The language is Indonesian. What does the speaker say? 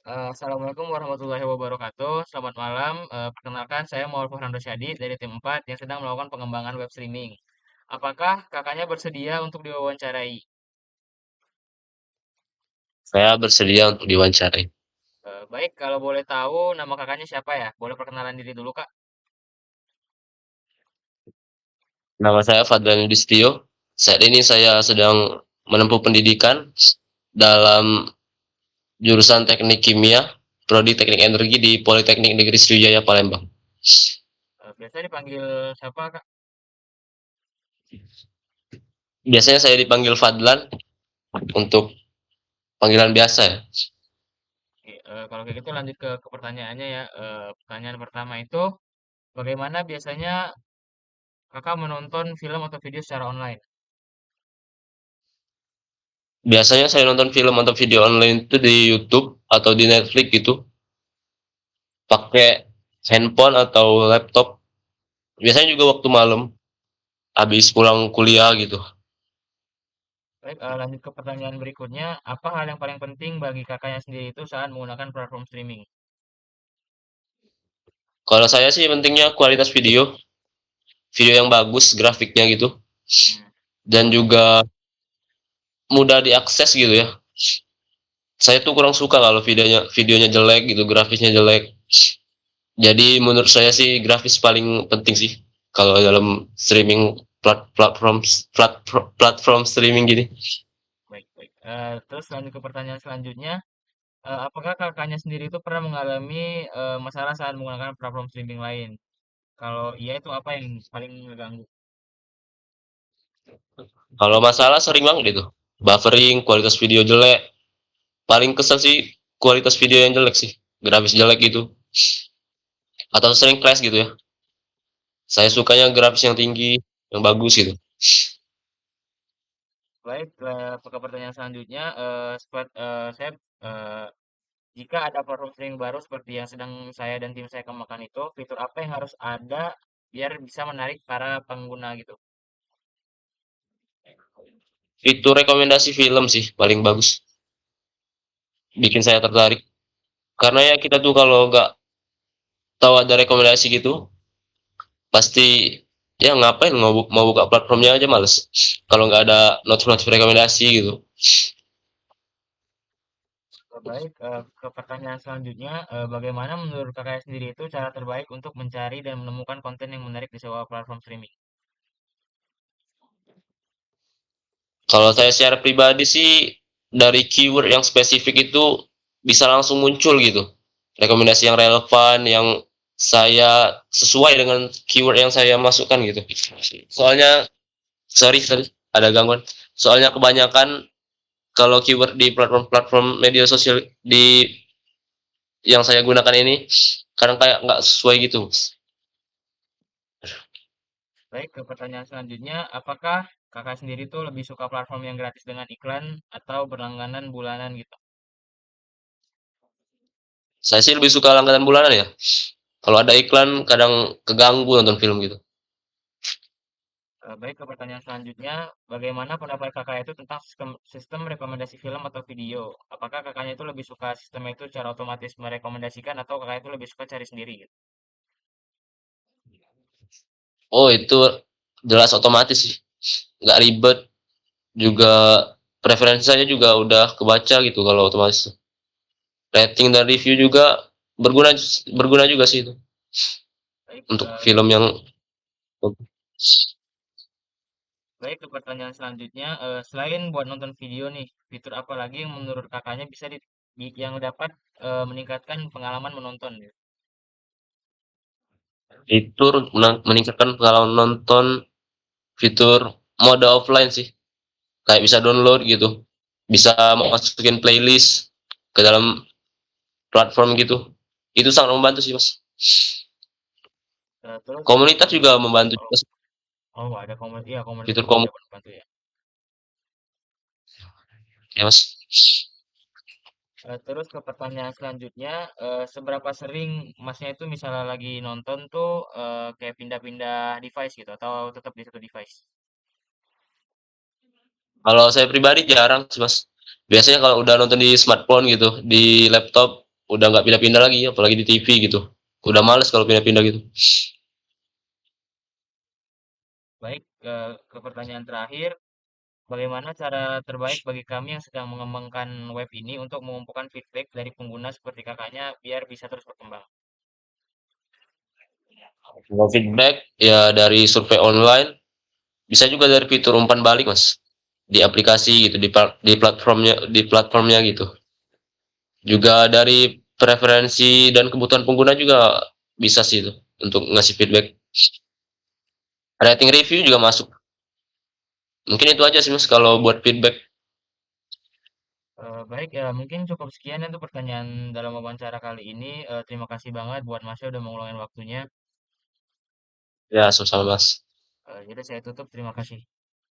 Assalamualaikum warahmatullahi wabarakatuh. Selamat malam. Perkenalkan, saya Muhammad Farhan Rosyadi dari tim 4 yang sedang melakukan pengembangan web streaming. Apakah kakaknya bersedia untuk diwawancarai? Saya bersedia untuk diwawancarai. Baik, kalau boleh tahu nama kakaknya siapa ya? Boleh perkenalan diri dulu, Kak? Nama saya Fadlan Listio. Saat ini saya sedang menempuh pendidikan dalam jurusan Teknik Kimia, Prodi Teknik Energi di Politeknik Negeri Sriwijaya Palembang. Biasa dipanggil siapa, Kak? Biasanya saya dipanggil Fadlan untuk panggilan biasa ya. Oke, kalau kayak gitu lanjut ke pertanyaannya ya. Pertanyaan pertama itu, bagaimana biasanya kakak menonton film atau video secara online? Biasanya saya nonton film atau video online itu di YouTube atau di Netflix gitu, pakai handphone atau laptop. Biasanya juga waktu malam, habis pulang kuliah gitu. Baik, lanjut ke pertanyaan berikutnya. Apa hal yang paling penting bagi kakaknya sendiri itu saat menggunakan platform streaming? Kalau saya sih pentingnya kualitas video yang bagus, grafiknya gitu, Hmm. dan juga mudah diakses gitu ya. Saya tuh kurang suka kalau videonya jelek gitu, grafisnya jelek. Jadi menurut saya sih grafis paling penting sih kalau dalam streaming platform streaming gini. Baik, baik. Terus lanjut ke pertanyaan selanjutnya, apakah kakaknya sendiri itu pernah mengalami masalah saat menggunakan platform streaming lain? Kalau iya itu apa yang paling mengganggu? Kalau masalah sering banget itu. Buffering, kualitas video jelek. Paling kesel sih kualitas video yang jelek sih. Grafis jelek gitu. Atau sering crash gitu ya. Saya sukanya grafis yang tinggi, yang bagus gitu. Baik, ke pertanyaan selanjutnya, saya eh, jika ada platform streaming baru seperti yang sedang saya dan tim saya kembangkan itu, fitur apa yang harus ada biar bisa menarik para pengguna gitu? Itu rekomendasi film sih paling bagus. Bikin saya tertarik. Karena ya kita tuh kalau nggak tahu ada rekomendasi gitu, pasti ya ngapain mau buka platformnya aja males. Kalau nggak ada notif-notif rekomendasi gitu. Baik, ke pertanyaan selanjutnya, bagaimana menurut kakak sendiri itu cara terbaik untuk mencari dan menemukan konten yang menarik di sebuah platform streaming? Kalau saya secara pribadi sih dari keyword yang spesifik itu bisa langsung muncul gitu. Rekomendasi yang relevan, yang saya sesuai dengan keyword yang saya masukkan gitu. Soalnya sorry ada gangguan. Soalnya kebanyakan kalau keyword di platform-platform media sosial di yang saya gunakan ini kadang kayak nggak sesuai gitu. Baik, ke pertanyaan selanjutnya, apakah kakak sendiri tuh lebih suka platform yang gratis dengan iklan atau berlangganan bulanan gitu? Saya sih lebih suka langganan bulanan ya. Kalau ada iklan kadang keganggu nonton film gitu. Baik, ke pertanyaan selanjutnya, bagaimana pendapat kakak itu tentang sistem rekomendasi film atau video? Apakah kakaknya itu lebih suka sistem itu secara otomatis merekomendasikan atau kakak itu lebih suka cari sendiri gitu? Oh itu jelas otomatis sih, nggak ribet, juga preferensi saya juga udah kebaca gitu kalau otomatis. Rating dan review juga berguna berguna juga sih itu Baik, untuk film yang baik, ke pertanyaan selanjutnya, selain buat nonton video nih, fitur apa lagi yang menurut kakaknya bisa yang dapat meningkatkan pengalaman menonton gitu? fitur meningkatkan pengalaman nonton, fitur mode offline sih, kayak bisa download gitu, bisa masukin playlist ke dalam platform gitu, itu sangat membantu sih mas. Terus Komunitas juga membantu oh, juga sih, oh ada komunitas, iya komunitas fitur juga komunitas dapat membantu ya. ya mas. Terus ke pertanyaan selanjutnya, seberapa sering Masnya itu misalnya lagi nonton tuh kayak pindah-pindah device gitu atau tetap di satu device? Kalau saya pribadi jarang sih mas, biasanya kalau udah nonton di smartphone gitu, di laptop udah nggak pindah-pindah lagi, apalagi di TV gitu. Udah males kalau pindah-pindah gitu. Baik, ke pertanyaan terakhir, bagaimana cara terbaik bagi kami yang sedang mengembangkan web ini untuk mengumpulkan feedback dari pengguna seperti kakaknya biar bisa terus berkembang? Mau feedback ya dari survei online, bisa juga dari fitur umpan balik mas, di aplikasi gitu, di platformnya gitu. Juga dari preferensi dan kebutuhan pengguna juga bisa sih itu untuk ngasih feedback. Rating review juga masuk. Mungkin itu aja sih mas kalau buat feedback. Baik, ya mungkin cukup sekian ya untuk pertanyaan dalam wawancara kali ini. Terima kasih banget buat Masnya udah mau ngeluangin waktunya. Ya, sama-sama mas. Jadi saya tutup, terima kasih.